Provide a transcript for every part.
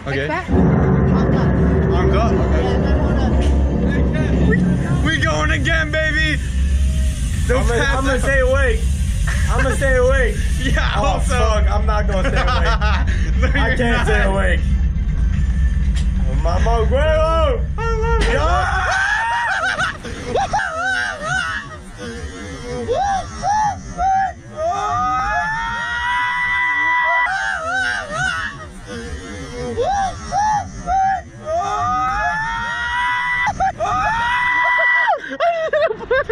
Okay. Like that. Armed up. Armed up? Okay. Yeah, and then hold up. We going again, baby! I'm gonna stay awake. I'm gonna stay awake. Yeah, I Oh, hope so. fuck, I'm not gonna stay awake. No, I you're can't not. stay awake. Mama Guero! I love it.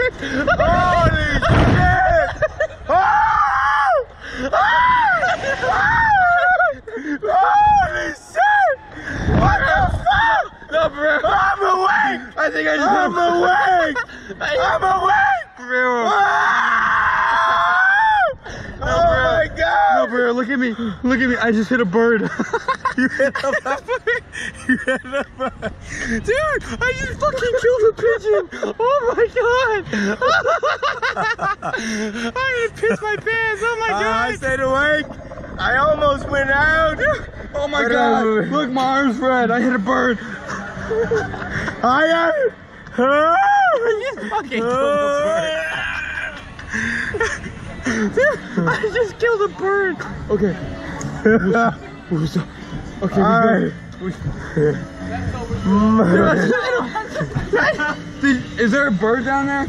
Holy shit! Holy shit! What the fuck? No, bro. I'm awake! I think I just I'm awake! I'm awake! Bro. Oh my god! No, bro, look at me. Look at me. I just hit a bird. You hit a bird. You hit a bird. Dude, I just fucking killed a pigeon. Oh my god. I'm gonna piss my pants. Oh my god. I stayed awake. I almost went out. Oh my god. Look, my arm's red. I hit a bird. I just fucking killed a bird. Dude, I just killed a bird. Okay. Okay, Alright. is there a bird down there?